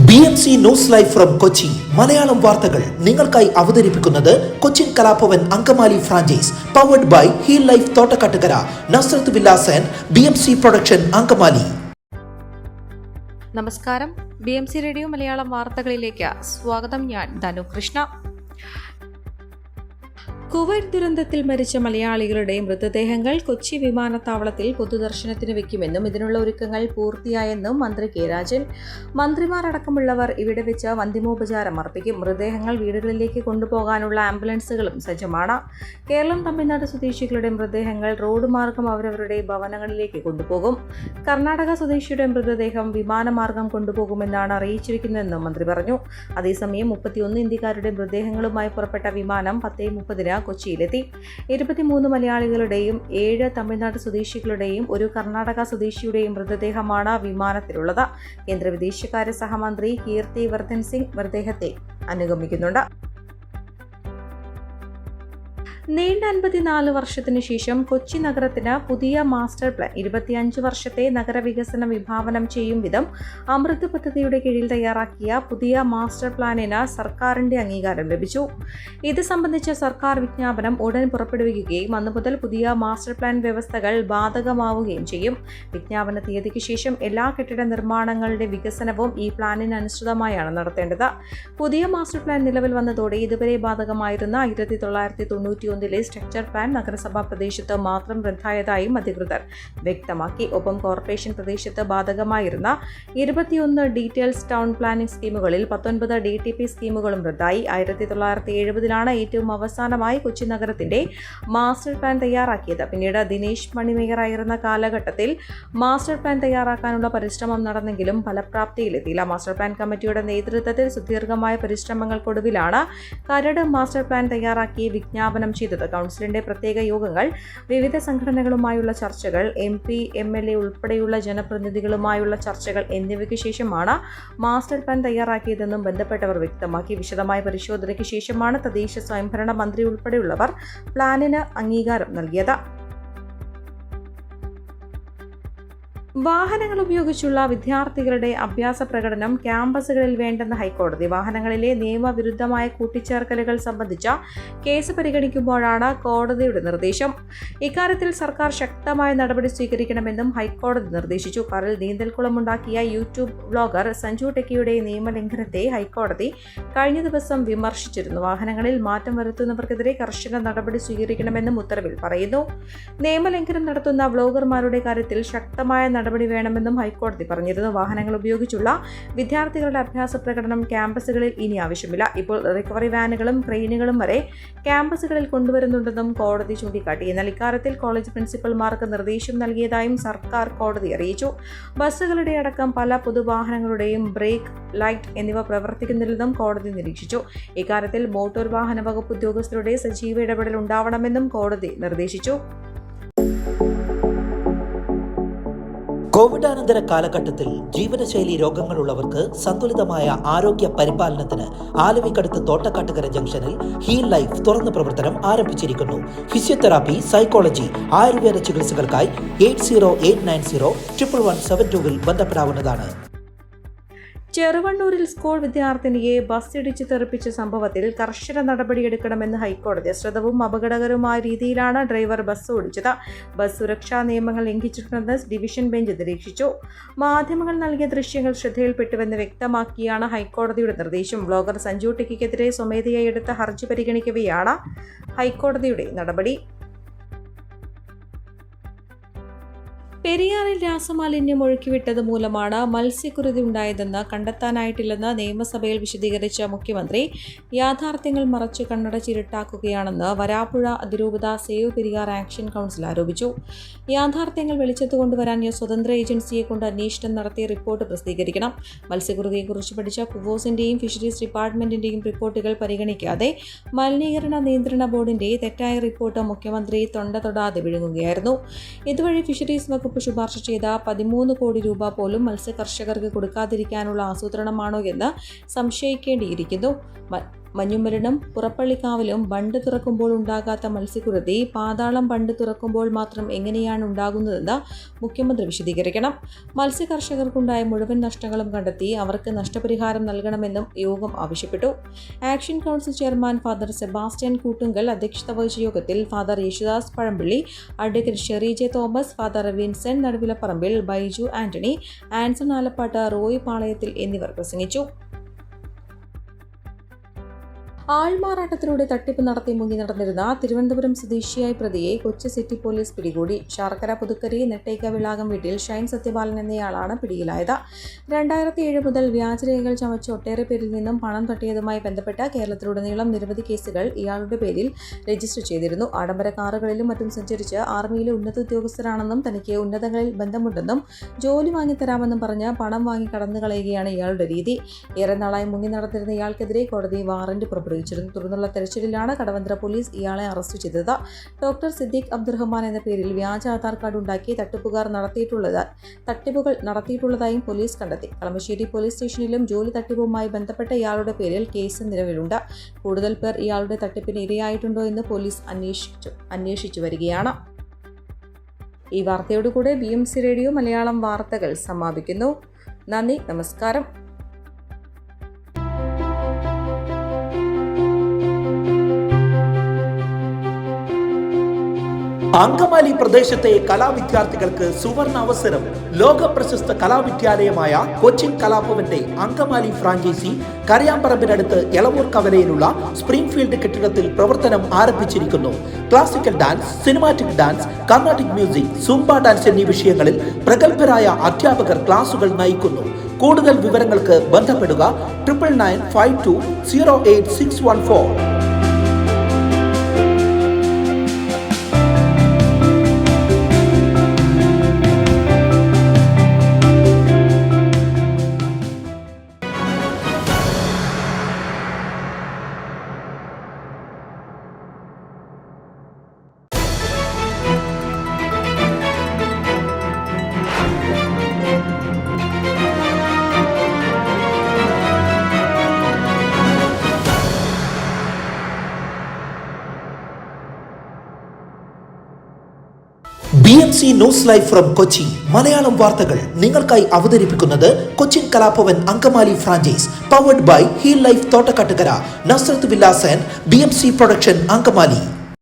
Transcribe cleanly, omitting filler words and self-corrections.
BMC news live from Kochi Malayalam വാർത്തകൾ നിങ്ങൾക്കായി അവതരിപ്പിക്കുന്നത് Cochin Kalabhavan Angamaly franchise powered by Heal Life Thottakkattukara Nazareth Villas and BMC production Angamaly. നമസ്കാരം, BMC radio Malayalam വാർത്തകളിലേക്ക് സ്വാഗതം. ഞാൻ ധനു കൃഷ്ണ. കുവൈറ്റ് ദുരന്തത്തിൽ മരിച്ച മലയാളികളുടെ മൃതദേഹങ്ങൾ കൊച്ചി വിമാനത്താവളത്തിൽ പൊതുദർശനത്തിന് വയ്ക്കുമെന്നും ഇതിനുള്ള ഒരുക്കങ്ങൾ പൂർത്തിയായെന്നും മന്ത്രി കെ രാജൻ. മന്ത്രിമാരടക്കമുള്ളവർ ഇവിടെ വെച്ച് അന്തിമോപചാരം അർപ്പിക്കും. മൃതദേഹങ്ങൾ വീടുകളിലേക്ക് കൊണ്ടുപോകാനുള്ള ആംബുലൻസുകളും സജ്ജമാണ്. കേരളം തമിഴ്നാട് സ്വദേശികളുടെ മൃതദേഹങ്ങൾ റോഡ് മാർഗം അവരവരുടെ ഭവനങ്ങളിലേക്ക് കൊണ്ടുപോകും. കർണാടക സ്വദേശിയുടെ മൃതദേഹം വിമാനമാർഗം കൊണ്ടുപോകുമെന്നാണ് അറിയിച്ചിരിക്കുന്നതെന്നും മന്ത്രി പറഞ്ഞു. അതേസമയം 31 ഇന്ത്യക്കാരുടെ മൃതദേഹങ്ങളുമായി പുറപ്പെട്ട വിമാനം 10:30 കൊച്ചിയിലെത്തി. 23 മലയാളികളുടെയും 7 തമിഴ്നാട് സ്വദേശികളുടെയും 1 കർണാടക സ്വദേശിയുടെയും മൃതദേഹമാണ് വിമാനത്തിലുള്ളത്. കേന്ദ്ര വിദേശകാര്യ സഹമന്ത്രി കീർത്തി വർദ്ധൻ സിംഗ് മൃതദേഹത്തെ അനുഗമിക്കുന്നുണ്ട്. നീണ്ട 54 വർഷത്തിനു ശേഷം കൊച്ചി നഗരത്തിന് പുതിയ മാസ്റ്റർ പ്ലാൻ 25 വർഷത്തെ നഗരവികസന വിഭാവനം ചെയ്യും വിധം അമൃത് പദ്ധതിയുടെ കീഴിൽ തയ്യാറാക്കിയ പുതിയ മാസ്റ്റർ പ്ലാനിന് സർക്കാരിന്റെ അംഗീകാരം ലഭിച്ചു. ഇത് സംബന്ധിച്ച സർക്കാർ വിജ്ഞാപനം ഉടൻ പുറപ്പെടുവിക്കുകയും അന്നു മുതൽ പുതിയ മാസ്റ്റർ പ്ലാൻ വ്യവസ്ഥകൾ ബാധകമാവുകയും ചെയ്യും. വിജ്ഞാപന തീയതിക്ക് ശേഷം എല്ലാ കെട്ടിട നിർമ്മാണങ്ങളുടെ വികസനവും ഈ പ്ലാനിന് അനുസൃതമായാണ് നടത്തേണ്ടത്. പുതിയ മാസ്റ്റർ പ്ലാൻ നിലവിൽ വന്നതോടെ ഇതുവരെ ബാധകമായിരുന്ന 1991 സ്ട്രക്ചർ പ്ലാൻ നഗരസഭാ പ്രദേശത്ത് മാത്രം റദ്ദായതായും അധികൃതർ വ്യക്തമാക്കി. ഒപ്പം കോർപ്പറേഷൻ പ്രദേശത്ത് ബാധകമായിരുന്ന 21 ഡീറ്റെയിൽസ് ടൗൺ പ്ലാനിംഗ് സ്കീമുകളിൽ 19 DTP സ്കീമുകളും റദ്ദായി. 1970-ലാണ് ഏറ്റവും അവസാനമായി കൊച്ചി നഗരത്തിന്റെ മാസ്റ്റർ പ്ലാൻ തയ്യാറാക്കിയത്. പിന്നീട് ദിനേശ് മണി മേയറായിരുന്ന കാലഘട്ടത്തിൽ മാസ്റ്റർ പ്ലാൻ തയ്യാറാക്കാനുള്ള പരിശ്രമം നടന്നെങ്കിലും ഫലപ്രാപ്തിയിലെത്തിയില്ല. മാസ്റ്റർ പ്ലാൻ കമ്മിറ്റിയുടെ നേതൃത്വത്തിൽ സുദീർഘമായ പരിശ്രമങ്ങൾക്കൊടുവിലാണ് കരട് മാസ്റ്റർ പ്ലാൻ തയ്യാറാക്കി വിജ്ഞാപനം ചെയ്തത്. കൗൺസിലിന്റെ പ്രത്യേക യോഗങ്ങൾ, വിവിധ സംഘടനകളുമായുള്ള ചർച്ചകൾ, MP, MLA ഉൾപ്പെടെയുള്ള ജനപ്രതിനിധികളുമായുള്ള ചർച്ചകൾ എന്നിവയ്ക്ക് ശേഷമാണ് മാസ്റ്റർ പ്ലാൻ തയ്യാറാക്കിയതെന്നും ബന്ധപ്പെട്ടവർ വ്യക്തമാക്കി. വിശദമായ പരിശോധനയ്ക്ക് ശേഷമാണ് തദ്ദേശ സ്വയംഭരണ മന്ത്രി ഉൾപ്പെടെയുള്ളവർ പ്ലാനിന് അംഗീകാരം നൽകിയത്. വാഹനങ്ങൾ ഉപയോഗിച്ചുള്ള വിദ്യാർത്ഥികളുടെ അഭ്യാസ പ്രകടനം ക്യാമ്പസുകളിൽ വേണ്ടെന്ന് ഹൈക്കോടതി. വാഹനങ്ങളിലെ നിയമവിരുദ്ധമായ കൂട്ടിച്ചേർക്കലുകൾ സംബന്ധിച്ച കേസ് പരിഗണിക്കുമ്പോഴാണ് കോടതിയുടെ നിർദ്ദേശം. ഇക്കാര്യത്തിൽ സർക്കാർ ശക്തമായ നടപടി സ്വീകരിക്കണമെന്നും ഹൈക്കോടതി നിർദ്ദേശിച്ചു. കാറിൽ നീന്തൽക്കുളമുണ്ടാക്കിയ യൂട്യൂബ് വ്ലോഗർ സഞ്ജു ടെക്കിയുടെ നിയമലംഘനത്തെ ഹൈക്കോടതി കഴിഞ്ഞ ദിവസം വിമർശിച്ചിരുന്നു. വാഹനങ്ങളിൽ മാറ്റം വരുത്തുന്നവർക്കെതിരെ കർശന നടപടി സ്വീകരിക്കണമെന്നും ഉത്തരവിൽ പറയുന്നു. നിയമലംഘനം നടത്തുന്ന വ്ലോഗർമാരുടെ കാര്യത്തിൽ ശക്തമായ നടപടി വേണമെന്നും ഹൈക്കോടതി പറഞ്ഞിരുന്നു. വാഹനങ്ങൾ ഉപയോഗിച്ചുള്ള വിദ്യാർത്ഥികളുടെ അഭ്യാസ പ്രകടനം ക്യാമ്പസുകളിൽ ഇനി ആവശ്യമില്ല. ഇപ്പോൾ റിക്കവറി വാനുകളും ക്രെയിനുകളും വരെ ക്യാമ്പസുകളിൽ കൊണ്ടുവരുന്നുണ്ടെന്നും കോടതി ചൂണ്ടിക്കാട്ടി. എന്നാൽ ഇക്കാര്യത്തിൽ കോളേജ് പ്രിൻസിപ്പൽമാർക്ക് നിർദ്ദേശം നൽകിയതായും സർക്കാർ കോടതി അറിയിച്ചു. ബസ്സുകളുടെ അടക്കം പല പൊതുവാഹനങ്ങളുടെയും ബ്രേക്ക്, ലൈറ്റ് എന്നിവ പ്രവർത്തിക്കുന്നില്ലെന്നും കോടതി നിരീക്ഷിച്ചു. ഇക്കാര്യത്തിൽ മോട്ടോർ വാഹന വകുപ്പ് ഉദ്യോഗസ്ഥരുടെ സജീവ ഇടപെടൽ ഉണ്ടാവണമെന്നും കോടതി നിർദ്ദേശിച്ചു. കോവിഡാനന്തര കാലഘട്ടത്തിൽ ജീവനശൈലി രോഗങ്ങളുള്ളവർക്ക് സന്തുലിതമായ ആരോഗ്യ പരിപാലനത്തിന് ആലുവയ്ക്കടുത്ത് തോട്ടക്കാട്ടുകര ജംഗ്ഷനിൽ ഹീൽ ലൈഫ് തുറന്ന പ്രവർത്തനം ആരംഭിച്ചിരിക്കുന്നു. ഫിസിയോതെറാപ്പി, സൈക്കോളജി, ആയുർവേദ ചികിത്സകൾക്കായി 8089011772 ബന്ധപ്പെടാവുന്നതാണ്. ചെറുവണ്ണൂരിൽ സ്കൂൾ വിദ്യാർത്ഥിനിയെ ബസ് ഇടിച്ച് തെറിപ്പിച്ച സംഭവത്തിൽ കർശന നടപടിയെടുക്കണമെന്ന് ഹൈക്കോടതി. അശ്രദ്ധവും അപകടകരവുമായ രീതിയിലാണ് ഡ്രൈവർ ബസ് ഓടിച്ചത്. ബസ് സുരക്ഷാ നിയമങ്ങൾ ലംഘിച്ചിട്ടുണ്ടെന്ന് ഡിവിഷൻ ബെഞ്ച് നിരീക്ഷിച്ചു. മാധ്യമങ്ങൾ നൽകിയ ദൃശ്യങ്ങൾ ശ്രദ്ധയിൽപ്പെട്ടുവെന്ന് വ്യക്തമാക്കിയാണ് ഹൈക്കോടതിയുടെ നിർദ്ദേശം. ബ്ലോഗർ സഞ്ജു ടെക്കിക്കെതിരെ സ്വമേധയായി എടുത്ത ഹർജി പരിഗണിക്കവെയാണ് ഹൈക്കോടതിയുടെ നടപടി. പെരിയാറിൽ രാസമാലിന്യം ഒഴുക്കിവിട്ടത് മൂലമാണ് മത്സ്യക്കുരുതി ഉണ്ടായതെന്ന് കണ്ടെത്താനായിട്ടില്ലെന്ന് നിയമസഭയിൽ വിശദീകരിച്ച മുഖ്യമന്ത്രി യാഥാർത്ഥ്യങ്ങൾ മറച്ച് കണ്ണടച്ചിരുട്ടാക്കുകയാണെന്ന് വരാപ്പുഴ അതിരൂപത സേവ് പെരിയാർ ആക്ഷൻ കൗൺസിൽ ആരോപിച്ചു. യാഥാർത്ഥ്യങ്ങൾ വെളിച്ചത്ത് കൊണ്ടുവരാൻ സ്വതന്ത്ര ഏജൻസിയെ കൊണ്ട് അന്വേഷണം നടത്തിയ റിപ്പോർട്ട് പ്രസിദ്ധീകരിക്കണം. മത്സ്യക്കുരുതിയെക്കുറിച്ച് പഠിച്ച കുവോസിന്റെയും ഫിഷറീസ് ഡിപ്പാർട്ട്മെന്റിന്റെയും റിപ്പോർട്ടുകൾ പരിഗണിക്കാതെ മലിനീകരണ നിയന്ത്രണ ബോർഡിന്റെ തെറ്റായ റിപ്പോർട്ട് മുഖ്യമന്ത്രി തൊടാതെ വിഴുങ്ങുകയായിരുന്നു. ഇതുവഴി ഫിഷറീസ് വകുപ്പ് ശുപാർശ ചെയ്ത 13 കോടി രൂപ പോലും മത്സ്യകർഷകർക്ക് കൊടുക്കാതിരിക്കാനുള്ള ആസൂത്രണമാണോ എന്ന് സംശയിക്കേണ്ടിയിരിക്കുന്നു. മഞ്ഞുമരനും പുറപ്പള്ളിക്കാവിലും ബണ്ട് തുറക്കുമ്പോൾ ഉണ്ടാകാത്ത മത്സ്യക്കുരുതി പാതാളം ബണ്ട് തുറക്കുമ്പോൾ മാത്രം എങ്ങനെയാണ് ഉണ്ടാകുന്നതെന്ന് മുഖ്യമന്ത്രി വിശദീകരിക്കണം. മത്സ്യകർഷകർക്കുണ്ടായ മുഴുവൻ നഷ്ടങ്ങളും കണ്ടെത്തി അവർക്ക് നഷ്ടപരിഹാരം നൽകണമെന്നും യോഗം ആവശ്യപ്പെട്ടു. Action council chairman father Sebastian Koottungal അധ്യക്ഷത വഹിച്ച യോഗത്തിൽ father Yesudas Pazhampally, advocate Sherry J Thomas, father Vincent Naduvilaparambil, Baiju Antony, Anson Alappatt, Roy Palayathil എന്നിവർ പ്രസംഗിച്ചു. ആൾമാറാട്ടത്തിലൂടെ തട്ടിപ്പ് നടത്തി മുങ്ങി നടന്നിരുന്ന തിരുവനന്തപുരം സ്വദേശിയായ പ്രതിയെ കൊച്ചി സിറ്റി പോലീസ് പിടികൂടി. ശാർക്കര പുതുക്കരി നെട്ടേക്ക വിളാകം വീട്ടിൽ ഷൈൻ സത്യപാലൻ എന്നയാളാണ് പിടിയിലായത്. 2007 മുതൽ വ്യാജരേഖകൾ ചമച്ച് ഒട്ടേറെ പേരിൽ നിന്നും പണം തട്ടിയതുമായി ബന്ധപ്പെട്ട കേരളത്തിലുടനീളം നിരവധി കേസുകൾ ഇയാളുടെ പേരിൽ രജിസ്റ്റർ ചെയ്തിരുന്നു. ആഡംബര കാറുകളിലും മറ്റും സഞ്ചരിച്ച് ആർമിയിലെ ഉന്നത ഉദ്യോഗസ്ഥരാണെന്നും തനിക്ക് ഉന്നതങ്ങളിൽ ബന്ധമുണ്ടെന്നും ജോലി വാങ്ങിത്തരാമെന്നും പറഞ്ഞ് പണം വാങ്ങി കടന്നു കളയുകയാണ് ഇയാളുടെ രീതി. ഏറെ നാളായി മുങ്ങി നടന്നിരുന്ന ഇയാൾക്കെതിരെ കോടതി വാറന്റ് പുറപ്പെടുവിച്ചു. തുടർന്നുള്ള തെരച്ചിലിലാണ് കടവന്ത്ര പോലീസ് ഇയാളെ അറസ്റ്റ് ചെയ്തത്. ഡോക്ടർ സിദ്ദീഖ് അബ്ദുറഹ്മാൻ എന്ന പേരിൽ വ്യാജ ആധാർ കാർഡ് ഉണ്ടാക്കി തട്ടിപ്പുകൾ നടത്തിയിട്ടുള്ളതായും പോലീസ് കണ്ടെത്തി. കളമശ്ശേരി പോലീസ് സ്റ്റേഷനിലും ജോലി തട്ടിപ്പുമായി ബന്ധപ്പെട്ട ഇയാളുടെ പേരിൽ കേസ് നിലവിലുണ്ട്. കൂടുതൽ പേർ ഇയാളുടെ തട്ടിപ്പിന് ഇരയായിട്ടുണ്ടോ എന്ന് പോലീസ് അന്വേഷിച്ചു വരികയാണ്. ഈ വാർത്തയോടുകൂടെ BMC റേഡിയോ മലയാളം വാർത്തകൾ സമാപിക്കുന്നു. നന്ദി, നമസ്കാരം. അങ്കമാലി പ്രദേശത്തെ കലാവിദ്യാർത്ഥികൾക്ക് സുവർണ അവസരം. ലോക പ്രശസ്ത കലാവിദ്യാലയമായ കൊച്ചിൻ കലാഭവന്റെ അങ്കമാലി ഫ്രാഞ്ചൈസി കരയാമ്പറമ്പിനടുത്ത് എളവൂർ കവലയിലുള്ള സ്പ്രിംഗ്ഫീൽഡ് കെട്ടിടത്തിൽ പ്രവർത്തനം ആരംഭിച്ചിരിക്കുന്നു. Classical dance, cinematic dance, Carnatic music, Zumba dance എന്നീ വിഷയങ്ങളിൽ പ്രഗത്ഭരായ അധ്യാപകർ ക്ലാസുകൾ നയിക്കുന്നു. കൂടുതൽ വിവരങ്ങൾക്ക് ബന്ധപ്പെടുക 9995208614. BMC news live from Kochi. Malayalam വാർത്തകൾ നിങ്ങൾക്കായി അവതരിപ്പിക്കുന്നത് Cochin Kalabhavan Angamaly franchise, powered by Heal Life Thottakkattukara, Nazareth Villas and BMC production Angamaly.